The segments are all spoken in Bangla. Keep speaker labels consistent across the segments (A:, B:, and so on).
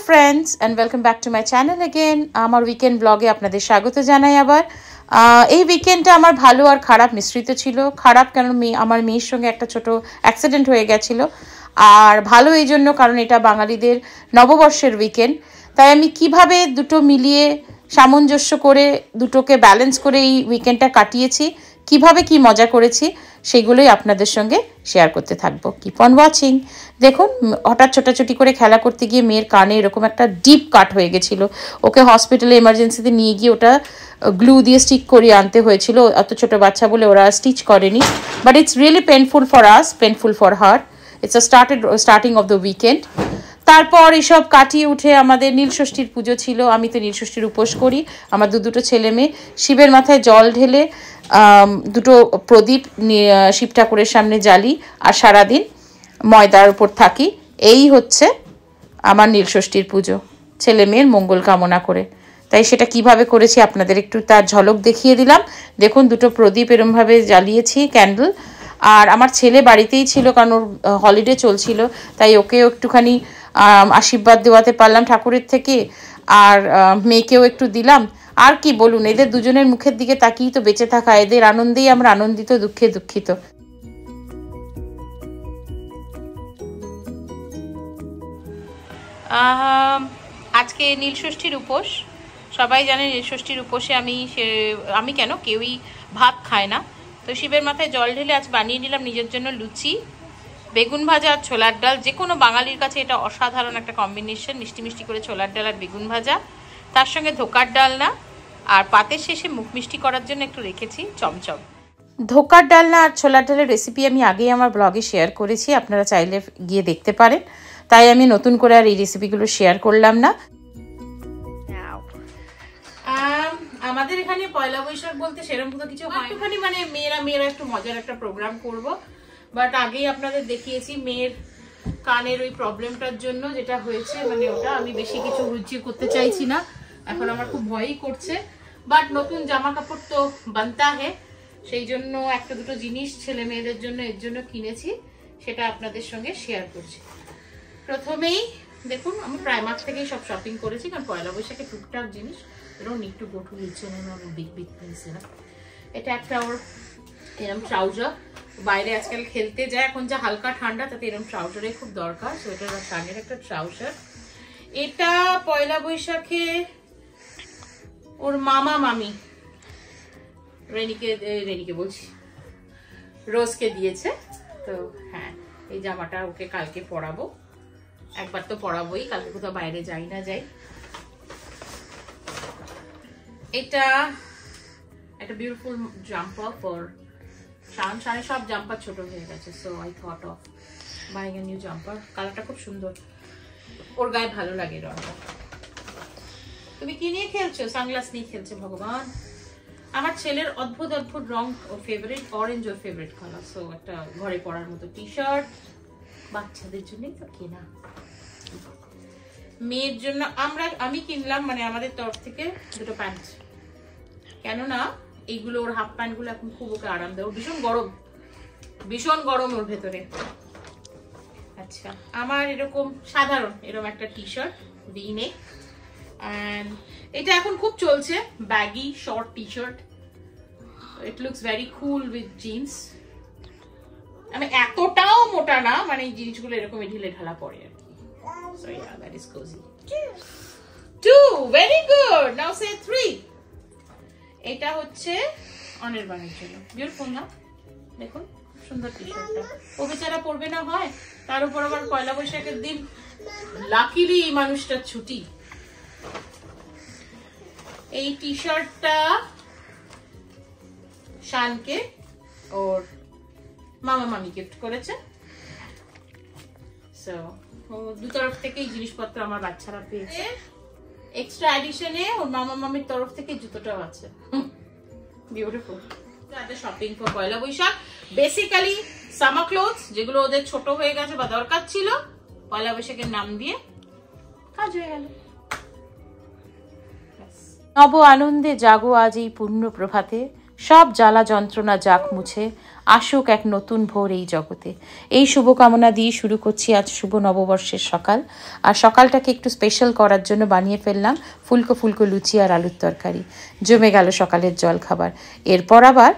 A: friends and welcome back to my channel again. আমার উইকেন্ড ব্লগে আপনাদের স্বাগত জানাই আবার। এই উইকেন্ডটা আমার ভালো আর খারাপ মিশ্রিত ছিল। খারাপ কারণ আমার মেয়ের সঙ্গে একটা ছোট অ্যাক্সিডেন্ট হয়ে গেছিল, আর ভালো এই জন্য কারণ এটা বাঙালিদের নববর্ষের উইকেন্ড। তাই আমি কিভাবে দুটো মিলিয়ে সামঞ্জস্য করে দুটোকে ব্যালেন্স করে এই উইকেন্ডটা কাটিয়েছি, কিভাবে কি মজা করেছি সেগুলোই আপনাদের সঙ্গে শেয়ার করতে থাকবো। Keep on watching. দেখুন, হঠাৎ ছোটাছুটি করে খেলা করতে গিয়ে মেয়ের কানে এরকম একটা ডিপ কাট হয়ে গেছিলো। ওকে হসপিটালে এমার্জেন্সিতে নিয়ে গিয়ে ওটা গ্লু দিয়ে স্টিক করিয়ে আনতে হয়েছিল। অত ছোটো বাচ্চা বলে ওরা স্টিচ করেনি, but it's really painful for us, painful for her. It's starting of the weekend. তারপর এসব কাটিয়ে উঠে আমাদের নীলষষ্ঠীর পুজো ছিল। আমি তো নীলষষ্ঠীর উপোস করি। আমার দুটো ছেলে মেয়ে শিবের মাথায় জল ঢেলে দুটো প্রদীপ শিব ঠাকুরের সামনে জ্বালি আর সারাদিন ময়দার উপর থাকি। এই হচ্ছে আমার নীলষষ্ঠীর পুজো, ছেলে মেয়ের মঙ্গল কামনা করে। তাই সেটা কিভাবে করেছি আপনাদের একটু তার ঝলক দেখিয়ে দিলাম। দেখুন, দুটো প্রদীপ এরমভাবে জ্বালিয়েছি, ক্যান্ডেল। আর আমার ছেলে বাড়িতেই ছিল কারণ ওর হলিডে চলছিল, তাই ওকেও একটুখানি আশীর্বাদ দেওয়াতে পারলাম ঠাকুরের থেকে, আর মেয়েকেও একটু দিলাম। আর কি বলুন, এদের দুজনের মুখের দিকে তাকিয়ে তো বেঁচে থাকা, এদের আনন্দেই আমরা আনন্দিত, দুঃখে দুঃখিত। আজকে নীলষষ্ঠীর উপোস। সবাই জানে নীলষষ্ঠীর উপোসে আমি কেন, কেউই ভাত খায় না। তো শিবের মাথায় জল ঢেলে আজ বানিয়ে নিলাম নিজের জন্য লুচি, বেগুন ভাজা আর ছোলার ডাল। যে কোনো বাঙালির কাছে এটা অসাধারণ একটা কম্বিনেশন, মিষ্টি মিষ্টি করে ছোলার ডাল আর বেগুন ভাজা, তার সঙ্গে ধোকার ডালনা, আর পাতের শেষে মুখ মিষ্টি করার জন্য একটু রেখেছি চমচম। ধোকার ডালনা আর ছোলার ডালের রেসিপি আমি আগেই আমার ব্লগে শেয়ার করেছি, আপনারা চাইলে গিয়ে দেখতে পারেন। তাই আমি নতুন করে আর এই রেসিপিগুলো শেয়ার করলাম না। আমাদের এখানে পয়লা বৈশাখ বলতে সেরকম তো কিছু হয়, একটুখানি মানে মেয়েরা একটু মজার একটা প্রোগ্রাম করব। বাট আগেই আপনাদের দেখিয়েছি মেয়ের কানের ওই প্রবলেমটার জন্য যেটা হয়েছে, মানে ওটা আমি বেশি কিছু রুচি করতে চাইছি না, এখন আমার খুব ভয়ই করছে। বাট নতুন জামা কাপড় তো বানতা হে, সেই জন্য একটা দুটো জিনিস ছেলে মেয়েদের জন্য এর জন্য কিনেছি, সেটা আপনাদের সঙ্গে শেয়ার করছি। প্রথমেই দেখুন, আমি প্রাইমার্ক থেকেই সব শপিং করেছি, কারণ পয়লা বৈশাখে টুকটাক জিনিস need to go to big things. এটা একটা ওর এরকম ট্রাউজার, বাইরে আজকাল খেলতে যায়, এখন যা হালকা ঠান্ডা তাতে এরকম ট্রাউজারের খুব দরকার, সোয়েটার বা শার্টের একটা ট্রাউজার। এটা পয়লা বৈশাখে ওর মামা মামি রেনিকে বলছি, রোজকে দিয়েছে। তো হ্যাঁ, এই জামাটা ওকে কালকে পরাবো, একবার তো পরাবোই, কালকে কোথাও বাইরে যাই না যাই। এটা একটা বিউটিফুল জাম্পার ফর শান। শানের সব জাম্পার ছোট হয়ে গেছে, so I thought of buying a new jumper. কালারটা খুব সুন্দর, ওর গায়ে ভালো লাগে রংটা। তুমি কি নিয়ে খেলছো? সানগ্লাস নিয়ে খেলছে। ভগবান, আমার ছেলের অদ্ভুত অদ্ভুত রং ওর ফেভারিট, অরেঞ্জ ওর ফেভারিট কালার। সো একটা ঘরে পরার মতো টি শার্ট, বাচ্চাদের জন্যই তো কেনা। মেয়ের জন্য আমি কিনলাম, মানে আমাদের তরফ থেকে দুটো প্যান্ট, কেননা এইগুলো ওর হাফ প্যান্ট গুলো এখন খুব ওকে আরাম দেয়, ওর ভীষণ গরম ওর ভেতরে। আচ্ছা, আমার এরকম সাধারণ এরকম একটা T shirt V neck, and এটা এখন খুব চলছে, baggy short T shirt. It looks very cool with jeans. আমি এতটাও মোটা না, মানে এই জিনিসগুলো এরকম ঢিলে ঢালা পরে আর কি। So yeah, that is cozy. 2, very good. Now say 3. এটা হচ্ছে অনির্বাণের জন্য, বিউটিফুল না? দেখুন সুন্দর টি শার্টটা, ও বেচারা পরবে না হয়, তার উপর আবার পয়লা বৈশাখের দিন লাকিলি এই মানুষটার ছুটি। এই টি শার্টটা শানকে ওর মামা মামি গিফট করেছে। সো দু তরফ থেকেই জিনিসপত্র আমার বাচ্চারা পেয়েছে। এক্সট্রা এডিশনে ওর মামা মামির তরফ থেকে জুতোটাও আছে। Beautiful. Shopping for Poila Baishakh, basically summer clothes, যেগুলো ওদের ছোট হয়ে গেছে বা দরকার ছিল, পয়লা বৈশাখের নাম দিয়ে কাজ হয়ে গেল। নব আনন্দে জাগো আজ এই পূর্ণ প্রভাতে, সব জ্বালা যন্ত্রণা যাক মুছে, আসুক এক নতুন ভোর এই জগতে। এই শুভকামনা দিয়ে শুরু করছি আজ শুভ নববর্ষের সকাল। আর সকালটাকে একটু স্পেশাল করার জন্য বানিয়ে ফেললাম ফুলকো ফুলকো লুচি আর আলুর তরকারি। জমে গেল সকালের জল খাবার। এরপর আবার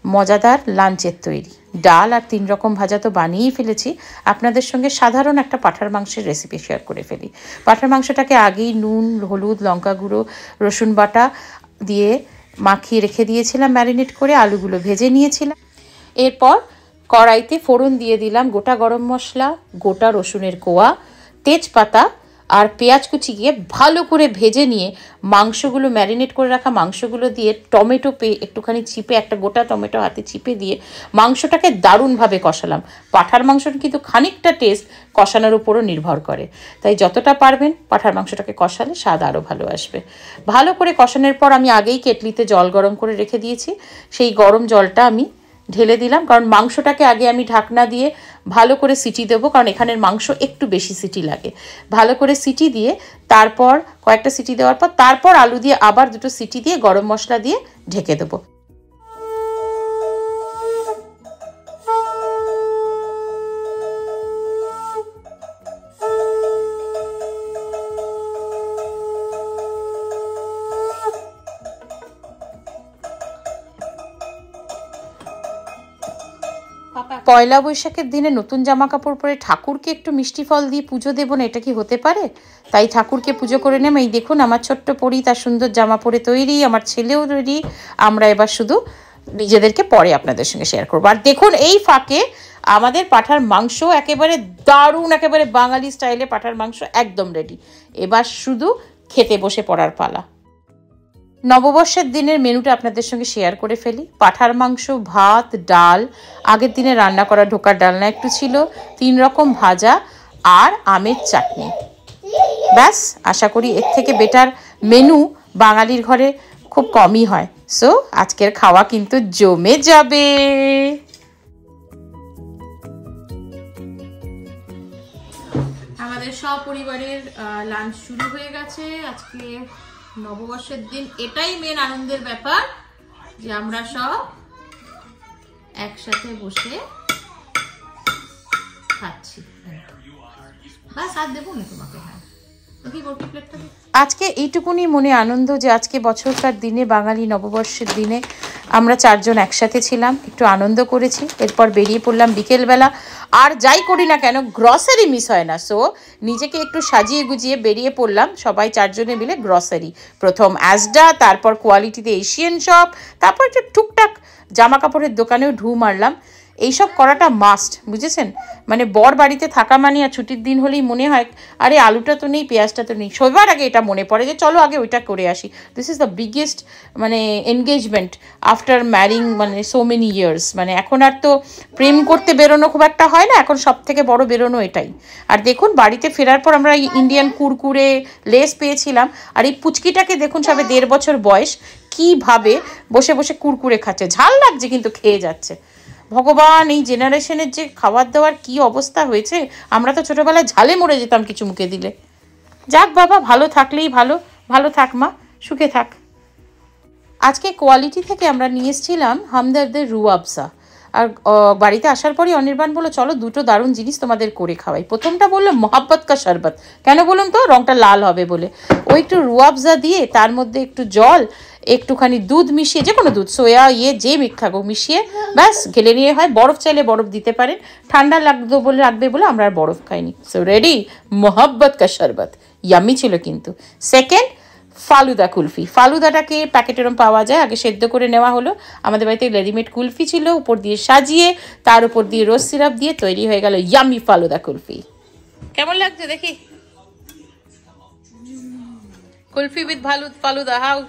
A: মজাদার লাঞ্চের তৈরি। ডাল আর 3 রকম ভাজা তো বানিয়েই ফেলেছি। আপনাদের সঙ্গে সাধারণ একটা পাঁঠার মাংসের রেসিপি শেয়ার করে ফেলি। পাঁঠার মাংসটাকে আগেই নুন, হলুদ, লঙ্কা গুঁড়ো, রসুন বাটা দিয়ে মাখিয়ে রেখে দিয়েছিলাম ম্যারিনেট করে। আলুগুলো ভেজে নিয়েছিলাম। এরপর কড়াইতে ফোড়ন দিয়ে দিলাম গোটা গরম মশলা, গোটা রসুনের কোয়া, তেজপাতা আর পেঁয়াজ কুচিয়ে ভালো করে ভেজে নিয়ে মাংসগুলো, ম্যারিনেট করে রাখা মাংসগুলো দিয়ে টমেটো একটুখানি চিপে, একটা গোটা টমেটো হাতে চিপে দিয়ে মাংসটাকে দারুণভাবে কষালাম। পাঁঠার মাংসটা কিন্তু খানিকটা টেস্ট কষানোর উপরও নির্ভর করে, তাই যতটা পারবেন পাঁঠার মাংসটাকে কষালে স্বাদ আরও ভালো আসবে। ভালো করে কষানোর পর আমি আগেই কেটলিতে জল গরম করে রেখে দিয়েছি, সেই গরম জলটা আমি ঢেলে দিলাম। কারণ মাংসটাকে আগে আমি ঢাকনা দিয়ে ভালো করে সিটি দেবো, কারণ এখানের মাংস একটু বেশি সিটি লাগে। ভালো করে সিটি দিয়ে তারপর কয়েকটা সিটি দেওয়ার পর তারপর আলু দিয়ে আবার 2টো সিটি দিয়ে গরম মশলা দিয়ে ঢেকে দেবো। পয়লা বৈশাখের দিনে নতুন জামা কাপড় পরে ঠাকুরকে একটু মিষ্টি ফল দিয়ে পুজো দেবো না, এটা কি হতে পারে? তাই ঠাকুরকে পুজো করে নেম। এই দেখুন আমার ছোট্ট পরি তার সুন্দর জামা পরে তৈরি, আমার ছেলেও তৈরি। আমরা এবার শুধু নিজেদেরকে পরে আপনাদের সঙ্গে শেয়ার করবো। আর দেখুন এই ফাঁকে আমাদের পাঁঠার মাংস একেবারে দারুণ, একেবারে বাঙালি স্টাইলে পাঁঠার মাংস একদম রেডি। এবার শুধু খেতে বসে পড়ার পালা। নববর্ষের দিনের মেনুটা আপনাদের সঙ্গে শেয়ার করে ফেলি। পাঁঠার মাংস, ভাত, ডাল, আগের দিনে রান্না করা ঢোকার ডালনা একটু ছিল, 3 রকম ভাজা আর আমের চাটনি। ব্যাস, আশা করি এর থেকে বেটার মেনু বাঙালির ঘরে খুব কমই হয়। সো আজকের খাওয়া কিন্তু জমে যাবে। আমাদের সপরিবারের লাঞ্চ শুরু হয়ে গেছে। আজকে নববর্ষের দিন, এটাই মেন আনন্দের ব্যাপার যে আমরা সব একসাথে বসে খাচ্ছি। বাস আর দেবো না তোমাকে। হ্যাঁ, আজকে এইটুকুনি মনে আনন্দ যে আজকে বছরকার দিনে, বাঙালি নববর্ষের দিনে আমরা 4 জন একসাথে ছিলাম, একটু আনন্দ করেছি। এরপর বেরিয়ে পড়লাম বিকেলবেলা। আর যাই করি না কেন গ্রসারি মিস হয় না। সো নিজেকে একটু সাজিয়ে গুজিয়ে বেরিয়ে পড়লাম সবাই 4 জনে মিলে গ্রসারি। প্রথম অ্যাসডা, তারপর কোয়ালিটিতে এশিয়ান শপ, তারপর একটু টুকটাক জামা কাপড়ের দোকানেও ঢু মারলাম। এইসব করাটা মাস্ট, বুঝেছেন? মানে বর বাড়িতে থাকা মানে আর ছুটির দিন হলেই মনে হয় আরে আলুটা তো নেই, পেঁয়াজটা তো নেই। সবার আগে এটা মনে পড়ে যে চলো আগে ওইটা করে আসি। দিস ইজ দ্য বিগেস্ট মানে এনগেজমেন্ট আফটার ম্যারিং, মানে সো মেনি ইয়ার্স। মানে এখন আর তো প্রেম করতে বেরোনো খুব একটা হয় না, এখন সব থেকে বড় বেরোনো এটাই। আর দেখুন বাড়িতে ফেরার পর আমরা ইন্ডিয়ান কুরকুরে লেস পেয়েছিলাম। আর এই পুচকিটাকে দেখুন, সবে 1.5 বছর বয়স, কীভাবে বসে বসে কুরকুরে খাচ্ছে। ঝাল লাগছে কিন্তু খেয়ে যাচ্ছে। ভগবান, এই জেনারেশনের যে খাবার দাবার কি অবস্থা হয়েছে। আমরা তো ছোটোবেলায় ঝালে মরে যেতাম কিছু মুখে দিলে। যাক বাবা, ভালো থাকলেই ভালো। ভালো থাক মা, সুখে থাক। আজকে কোয়ালিটি থেকে আমরা নিয়ে এসেছিলাম হামদর্দের রুহ আফজা। আর বাড়িতে আসার পরই অনির্বাণ বললো চলো 2টো দারুণ জিনিস তোমাদের করে খাওয়াই। প্রথমটা বললো মোহাব্বত কা শরবত। কেন বলুন তো? রংটা লাল হবে বলে। ওই একটু রুহ আফজা দিয়ে তার মধ্যে একটু জল, একটুখানি দুধ মিশিয়ে, যে কোনো দুধ, সোয়া যে থাকুক মিশিয়ে ব্যাস গেলে নিয়ে হয়। বরফ চাইলে বরফ দিতে পারেন, ঠান্ডা লাগবে বলে আমরা আর বরফ খাইনি। সো রেডি মোহাব্বত কা শরবত। ইয়াম্মি ছিল কিন্তু। সেকেন্ড, ফালুদা কুলফি। ফালুদাটাকে প্যাকেটেরও পাওয়া যায়, আগে সেদ্ধ করে নেওয়া হলো। আমাদের বাড়িতে রেডিমেড কুলফি ছিল, উপর দিয়ে সাজিয়ে তার উপর দিয়ে রোজ সিরাপ দিয়ে তৈরি হয়ে গেল ইয়াম্মি ফালুদা কুলফি। কেমন লাগছে দেখি? Kulfi with falooda, how?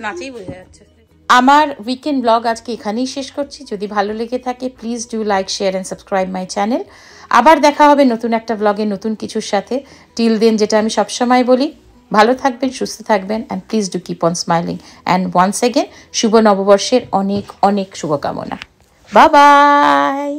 A: নাচেই বোঝা যাচ্ছে। আমার উইকেন্ড ব্লগ আজকে এখানেই শেষ করছি। যদি ভালো লেগে থাকে please do like, share and subscribe my channel. আবার দেখা হবে নতুন একটা ব্লগে নতুন কিছুর সাথে। টিল দেন, যেটা আমি সবসময় বলি, ভালো থাকবেন, সুস্থ থাকবেন, and please do keep on smiling. And once again শুভ নববর্ষের অনেক অনেক শুভকামনা। Bye by.